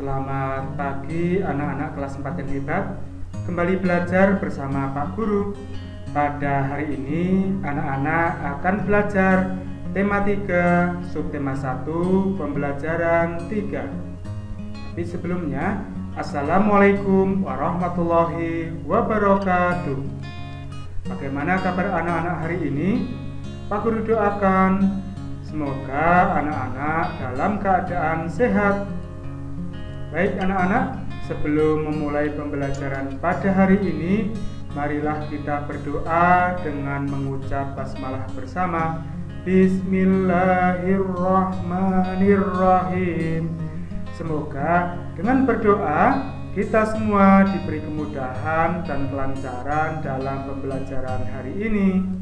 Selamat pagi anak-anak kelas 4 yang hebat. Kembali belajar bersama Pak Guru. Pada hari ini anak-anak akan belajar tema 3, subtema 1, pembelajaran 3. Tapi sebelumnya, Assalamualaikum warahmatullahi wabarakatuh. Bagaimana kabar anak-anak hari ini? Pak Guru doakan semoga anak-anak dalam keadaan sehat. Baik anak-anak, sebelum memulai pembelajaran pada hari ini, marilah kita berdoa dengan mengucap basmalah bersama. Bismillahirrahmanirrahim. Semoga dengan berdoa kita semua diberi kemudahan dan kelancaran dalam pembelajaran hari ini.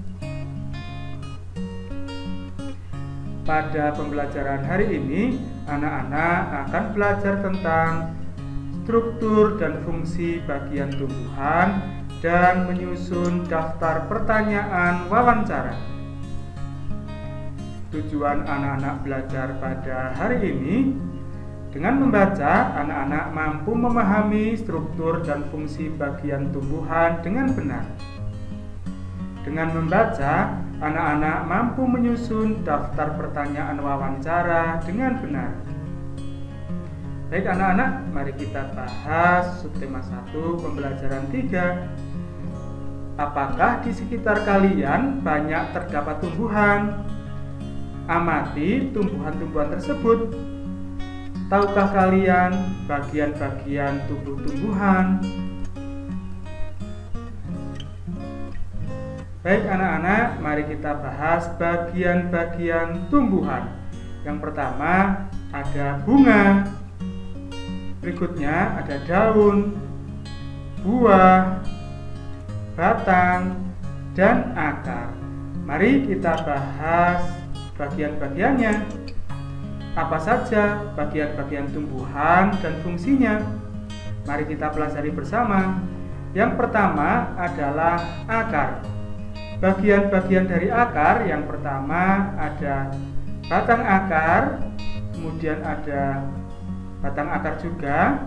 Pada pembelajaran hari ini, anak-anak akan belajar tentang struktur dan fungsi bagian tumbuhan dan menyusun daftar pertanyaan wawancara. Tujuan anak-anak belajar pada hari ini, dengan membaca, anak-anak mampu memahami struktur dan fungsi bagian tumbuhan dengan benar. Dengan membaca, anak-anak mampu menyusun daftar pertanyaan wawancara dengan benar. Baik anak-anak, mari kita bahas subtema 1 pembelajaran 3. Apakah di sekitar kalian banyak terdapat tumbuhan? Amati tumbuhan-tumbuhan tersebut. Tahukah kalian bagian-bagian tubuh tumbuhan? Baik anak-anak, mari kita bahas bagian-bagian tumbuhan. Yang pertama ada bunga, berikutnya ada daun, buah, batang, dan akar. Mari kita bahas bagian-bagiannya. Apa saja bagian-bagian tumbuhan dan fungsinya? Mari kita pelajari bersama. Yang pertama adalah akar. Bagian-bagian dari akar, yang pertama ada batang akar, kemudian ada batang akar juga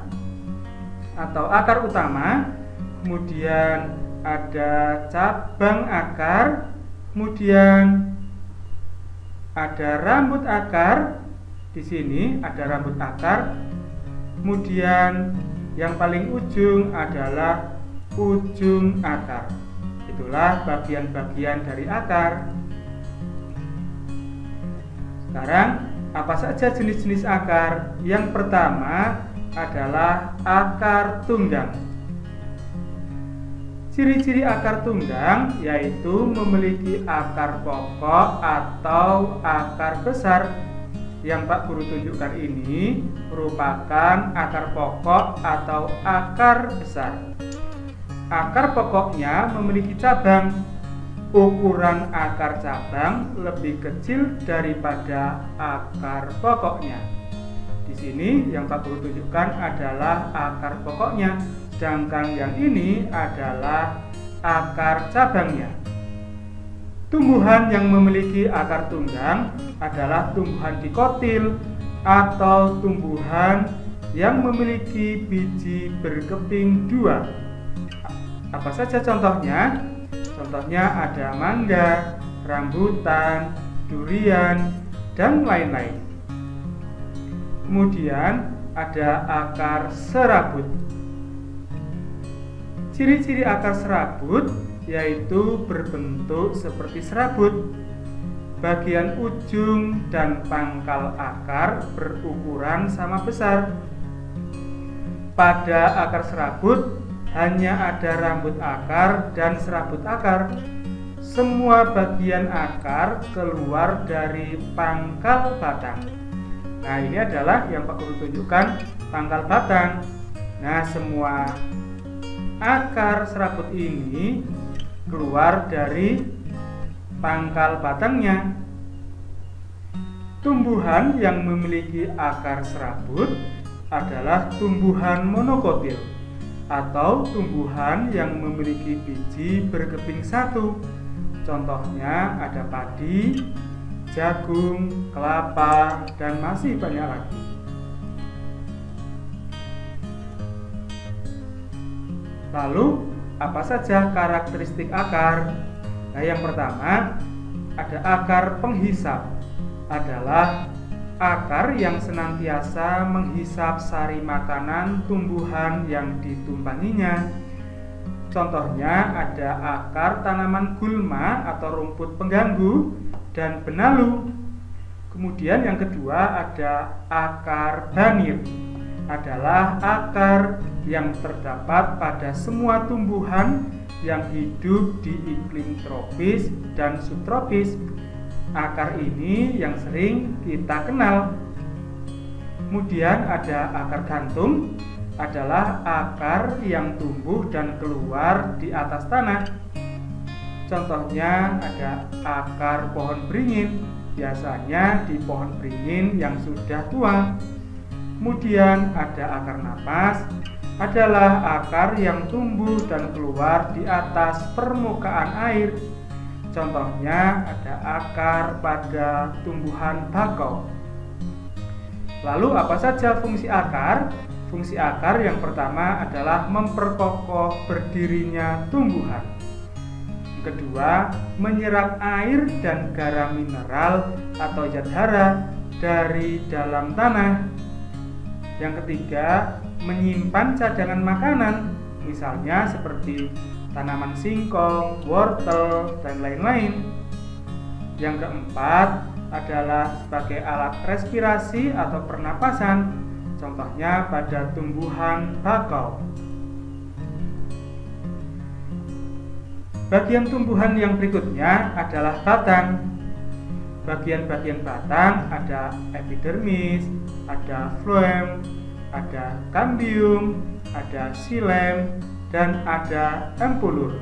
atau akar utama, kemudian ada cabang akar, kemudian ada rambut akar. Di sini ada rambut akar, kemudian yang paling ujung adalah ujung akar. Itulah bagian-bagian dari akar. Sekarang, apa saja jenis-jenis akar? Yang pertama adalah akar tunggang. Ciri-ciri akar tunggang yaitu memiliki akar pokok atau akar besar. Yang Pak Guru tunjukkan ini merupakan akar pokok atau akar besar. Akar pokoknya memiliki cabang. Ukuran akar cabang lebih kecil daripada akar pokoknya. Di sini yang Pak Guru tunjukkan adalah akar pokoknya, sedangkan yang ini adalah akar cabangnya. Tumbuhan yang memiliki akar tunggang adalah tumbuhan dikotil atau tumbuhan yang memiliki biji berkeping 2. Apa saja contohnya? Contohnya ada mangga, rambutan, durian, dan lain-lain. Kemudian ada akar serabut. Ciri-ciri akar serabut yaitu berbentuk seperti serabut. Bagian ujung dan pangkal akar berukuran sama besar. Pada akar serabut hanya ada rambut akar dan serabut akar. Semua bagian akar keluar dari pangkal batang. Nah, ini adalah yang Pak Guru tunjukkan, pangkal batang. Nah, semua akar serabut ini keluar dari pangkal batangnya. Tumbuhan yang memiliki akar serabut adalah tumbuhan monokotil atau tumbuhan yang memiliki biji berkeping 1. Contohnya ada padi, jagung, kelapa, dan masih banyak lagi. Lalu, apa saja karakteristik akar? Nah, yang pertama ada akar penghisap, adalah akar yang senantiasa menghisap sari makanan tumbuhan yang ditumpanginya. Contohnya ada akar tanaman gulma atau rumput pengganggu dan benalu. Kemudian yang kedua ada akar banir, adalah akar yang terdapat pada semua tumbuhan yang hidup di iklim tropis dan subtropis. Akar ini yang sering kita kenal. Kemudian ada akar gantung, adalah akar yang tumbuh dan keluar di atas tanah. Contohnya ada akar pohon beringin, biasanya di pohon beringin yang sudah tua. Kemudian ada akar napas, adalah akar yang tumbuh dan keluar di atas permukaan air. Contohnya ada akar pada tumbuhan bakau. Lalu apa saja fungsi akar? Fungsi akar yang pertama adalah memperkokoh berdirinya tumbuhan. Yang kedua, menyerap air dan garam mineral atau zat hara dari dalam tanah. Yang ketiga, menyimpan cadangan makanan, misalnya seperti tanaman singkong, wortel, dan lain-lain. Yang keempat adalah sebagai alat respirasi atau pernapasan, contohnya pada tumbuhan bakau. Bagian tumbuhan yang berikutnya adalah batang. Bagian-bagian batang ada epidermis, ada floem, ada kambium, ada xilem, dan ada empulur.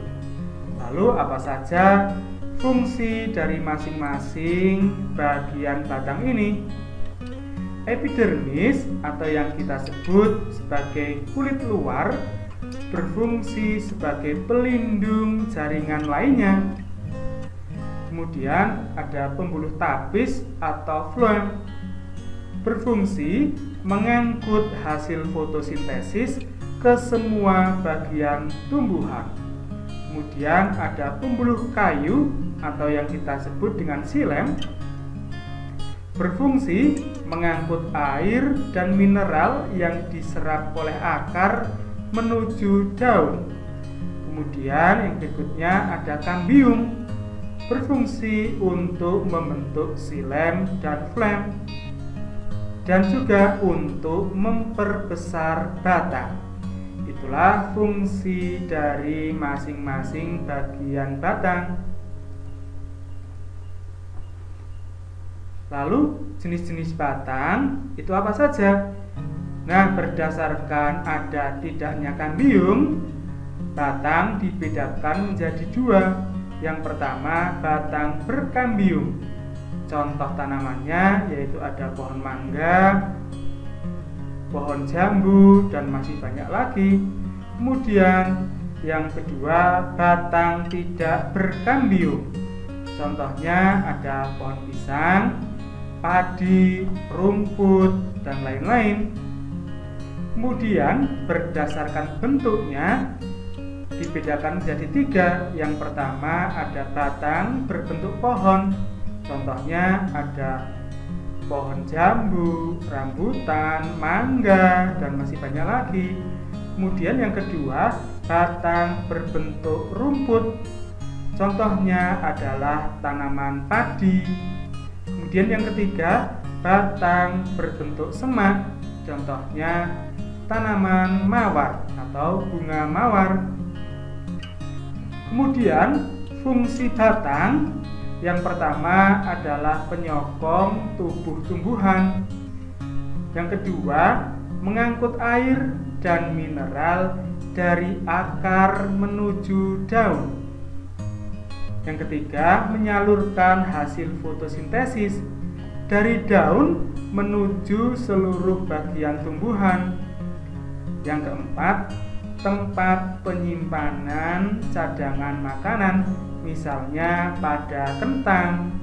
Lalu apa saja fungsi dari masing-masing bagian batang ini? Epidermis atau yang kita sebut sebagai kulit luar berfungsi sebagai pelindung jaringan lainnya. Kemudian ada pembuluh tapis atau floem, berfungsi mengangkut hasil fotosintesis ke semua bagian tumbuhan. Kemudian ada pembuluh kayu atau yang kita sebut dengan xilem, berfungsi mengangkut air dan mineral yang diserap oleh akar menuju daun. Kemudian yang berikutnya ada kambium, berfungsi untuk membentuk xilem dan floem, dan juga untuk memperbesar batang. Itulah fungsi dari masing-masing bagian batang. Lalu jenis-jenis batang itu apa saja? Nah, berdasarkan ada tidaknya kambium, batang dibedakan menjadi dua. Yang pertama, batang berkambium. Contoh tanamannya yaitu ada pohon mangga, pohon jambu, dan masih banyak lagi. Kemudian yang kedua, batang tidak berkambium. Contohnya ada pohon pisang, padi, rumput, dan lain-lain. Kemudian berdasarkan bentuknya dibedakan menjadi tiga. Yang pertama ada batang berbentuk pohon. Contohnya ada pohon jambu, rambutan, mangga, dan masih banyak lagi. Kemudian yang kedua, batang berbentuk rumput. Contohnya adalah tanaman padi. Kemudian yang ketiga, batang berbentuk semak. Contohnya tanaman mawar atau bunga mawar. Kemudian fungsi batang yang pertama adalah penyokong tubuh tumbuhan. Yang kedua, mengangkut air dan mineral dari akar menuju daun. Yang ketiga, menyalurkan hasil fotosintesis dari daun menuju seluruh bagian tumbuhan. Yang keempat, tempat penyimpanan cadangan makanan, misalnya pada kentang.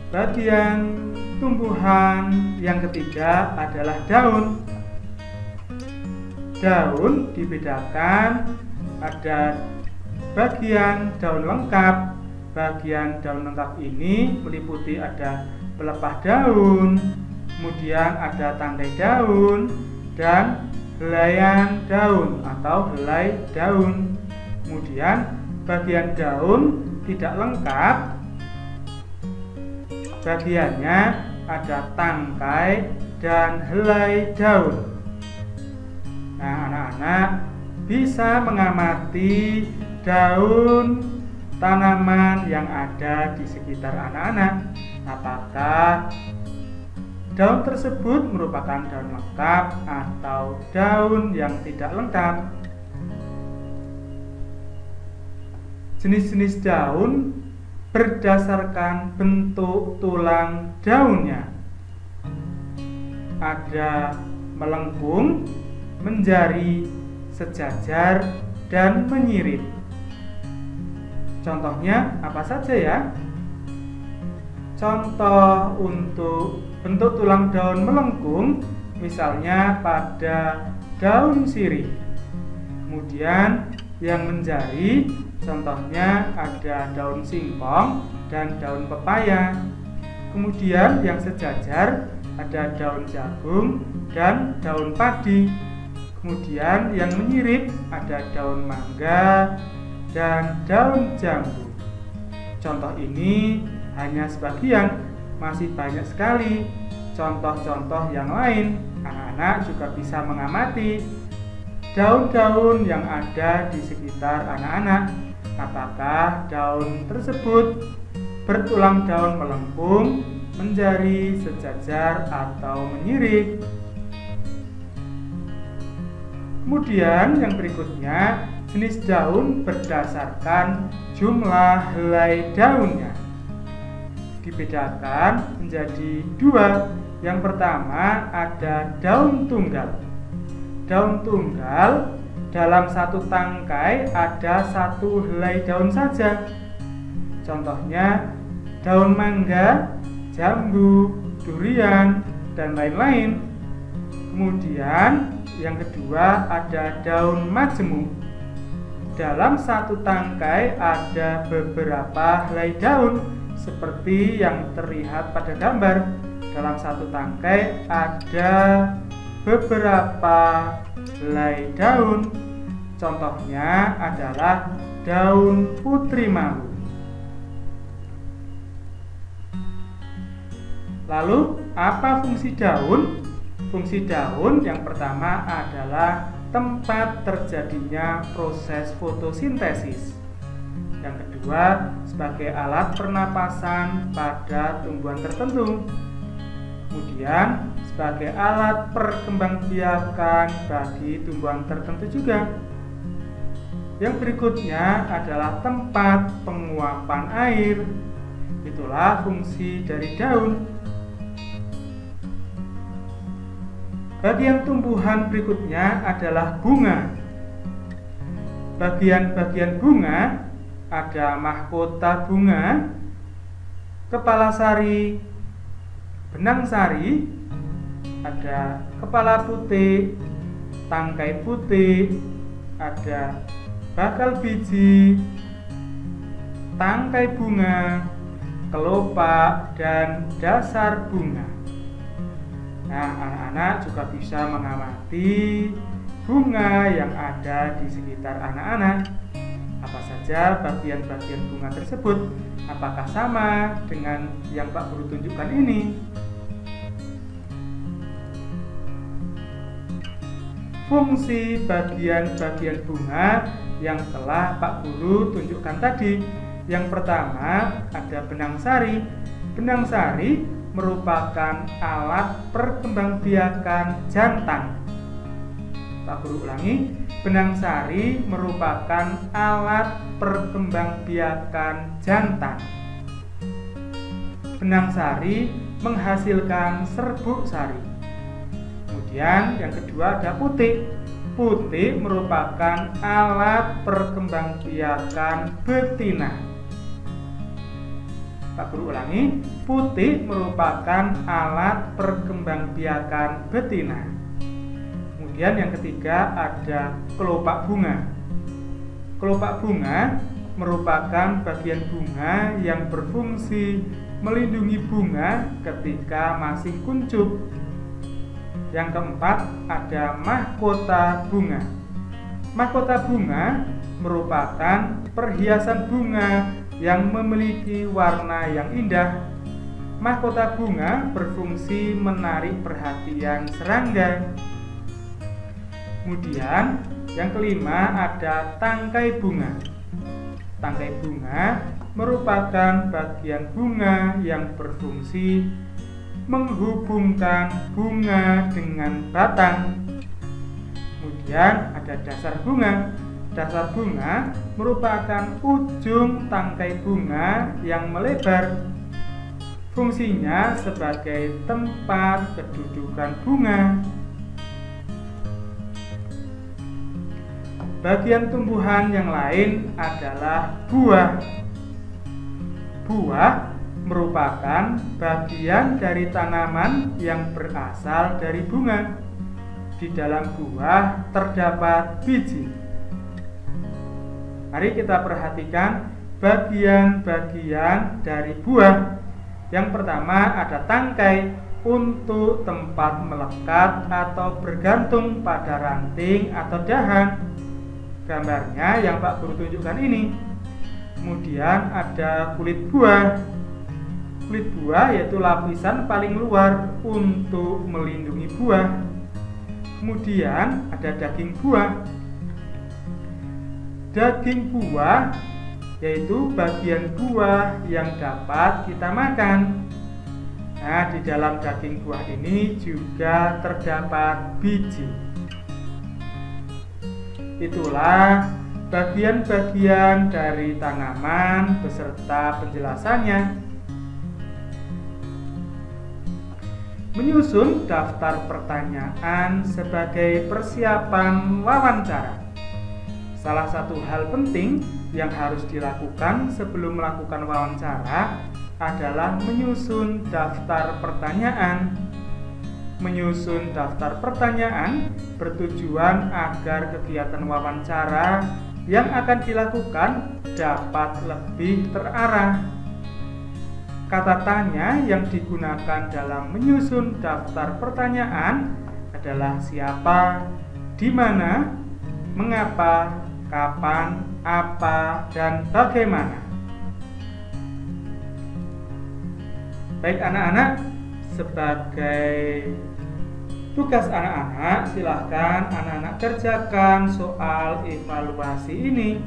Bagian tumbuhan yang ketiga adalah daun. daun dibedakan, ada bagian daun lengkap. Bagian daun lengkap ini meliputi ada pelepah daun, kemudian ada tangkai daun, dan helaian daun atau helai daun. Kemudian bagian daun tidak lengkap, bagiannya ada tangkai dan helai daun. Nah, anak-anak bisa mengamati daun tanaman yang ada di sekitar anak-anak. Apakah daun tersebut merupakan daun lengkap atau daun yang tidak lengkap? Jenis-jenis daun berdasarkan bentuk tulang daunnya. Ada melengkung, menjari, sejajar, dan menyirip. Contohnya apa saja ya? Contoh untuk bentuk tulang daun melengkung, misalnya pada daun sirih. Kemudian yang menjari, contohnya ada daun singkong dan daun pepaya. Kemudian yang sejajar ada daun jagung dan daun padi. Kemudian yang menyirip ada daun mangga dan daun jambu. Contoh ini hanya sebagian, masih banyak sekali contoh-contoh yang lain. Anak-anak juga bisa mengamati daun-daun yang ada di sekitar anak-anak. Apakah daun tersebut bertulang daun melengkung, menjari, sejajar, atau menyirip? Kemudian yang berikutnya, jenis daun berdasarkan jumlah helai daunnya. Dibedakan menjadi dua. Yang pertama ada daun tunggal. Daun tunggal dalam satu tangkai ada satu helai daun saja. Contohnya daun mangga, jambu, durian, dan lain-lain. Kemudian yang kedua ada daun majemuk. Dalam satu tangkai ada beberapa helai daun seperti yang terlihat pada gambar. Dalam satu tangkai ada beberapa helai daun. Contohnya adalah daun putri malu. Lalu apa fungsi daun? Fungsi daun yang pertama adalah tempat terjadinya proses fotosintesis. Yang kedua, sebagai alat pernapasan pada tumbuhan tertentu. Kemudian, sebagai alat perkembangbiakan bagi tumbuhan tertentu juga. Yang berikutnya adalah tempat penguapan air. Itulah fungsi dari daun. Bagian tumbuhan berikutnya adalah bunga. Bagian-bagian bunga ada mahkota bunga, kepala sari, benang sari, ada kepala putih, tangkai putih, ada bakal biji, tangkai bunga, kelopak, dan dasar bunga. Nah, anak-anak juga bisa mengamati bunga yang ada di sekitar anak-anak. Apa saja bagian-bagian bunga tersebut? Apakah sama dengan yang Pak Guru tunjukkan ini? Fungsi bagian-bagian bunga yang telah Pak Guru tunjukkan tadi. Yang pertama ada benang sari. Benang sari merupakan alat perkembangbiakan jantan. Pak Guru ulangi, benang sari merupakan alat perkembangbiakan jantan. Benang sari menghasilkan serbuk sari. Kemudian yang kedua ada putih. Putih merupakan alat perkembangbiakan betina. Pak Guru ulangi, putih merupakan alat perkembangbiakan betina. Kemudian yang ketiga ada kelopak bunga. Kelopak bunga merupakan bagian bunga yang berfungsi melindungi bunga ketika masih kuncup. Yang keempat ada mahkota bunga. Mahkota bunga merupakan perhiasan bunga yang memiliki warna yang indah. Mahkota bunga berfungsi menarik perhatian serangga. Kemudian yang kelima ada tangkai bunga. Tangkai bunga merupakan bagian bunga yang berfungsi menghubungkan bunga dengan batang. Kemudian ada dasar bunga. Dasar bunga merupakan ujung tangkai bunga yang melebar. Fungsinya sebagai tempat kedudukan bunga. Bagian tumbuhan yang lain adalah buah. Buah merupakan bagian dari tanaman yang berasal dari bunga. Di dalam buah terdapat biji. Mari kita perhatikan bagian-bagian dari buah. Yang pertama ada tangkai untuk tempat melekat atau bergantung pada ranting atau dahan. Gambarnya yang Pak Guru tunjukkan ini. Kemudian ada kulit buah. Kulit buah yaitu lapisan paling luar untuk melindungi buah. Kemudian ada daging buah. Daging buah yaitu bagian buah yang dapat kita makan. Nah, di dalam daging buah ini juga terdapat biji. Itulah bagian-bagian dari tanaman beserta penjelasannya. Menyusun daftar pertanyaan sebagai persiapan wawancara. Salah satu hal penting yang harus dilakukan sebelum melakukan wawancara adalah menyusun daftar pertanyaan. Menyusun daftar pertanyaan bertujuan agar kegiatan wawancara yang akan dilakukan dapat lebih terarah. Kata tanya yang digunakan dalam menyusun daftar pertanyaan adalah siapa, di mana, mengapa, kapan, apa, dan bagaimana. Baik anak-anak, sebagai tugas anak-anak, silahkan anak-anak kerjakan soal evaluasi ini.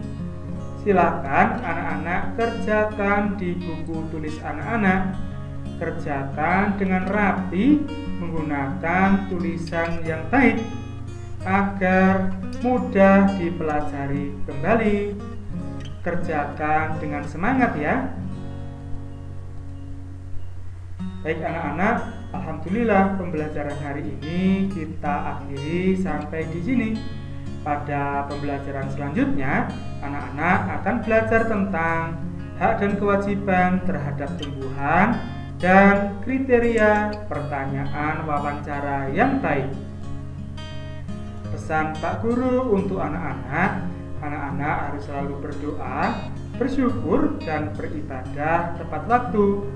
Silahkan anak-anak kerjakan di buku tulis anak-anak. Kerjakan dengan rapi menggunakan tulisan yang baik agar mudah dipelajari kembali. Kerjakan dengan semangat ya. Baik anak-anak, alhamdulillah pembelajaran hari ini kita akhiri sampai di sini. Pada pembelajaran selanjutnya, anak-anak akan belajar tentang hak dan kewajiban terhadap tumbuhan dan kriteria pertanyaan wawancara yang baik. Pesan Pak Guru untuk anak-anak, anak-anak harus selalu berdoa, bersyukur, dan beribadah tepat waktu.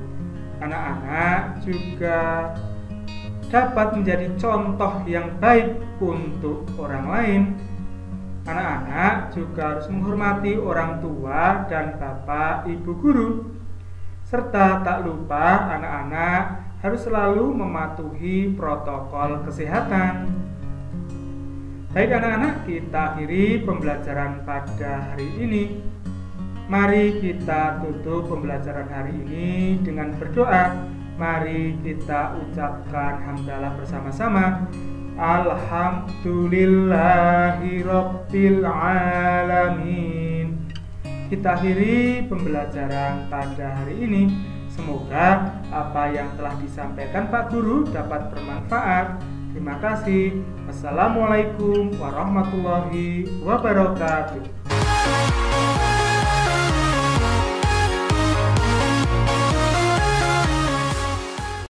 Anak-anak juga dapat menjadi contoh yang baik untuk orang lain. Anak-anak juga harus menghormati orang tua dan bapak ibu guru. Serta tak lupa anak-anak harus selalu mematuhi protokol kesehatan. Baik anak-anak, kita akhiri pembelajaran pada hari ini. Mari kita tutup pembelajaran hari ini dengan berdoa. Mari kita ucapkan hamdalah bersama-sama. Alhamdulillahirabbil alamin. Kita akhiri pembelajaran pada hari ini. Semoga apa yang telah disampaikan Pak Guru dapat bermanfaat. Terima kasih. Wassalamualaikum warahmatullahi wabarakatuh.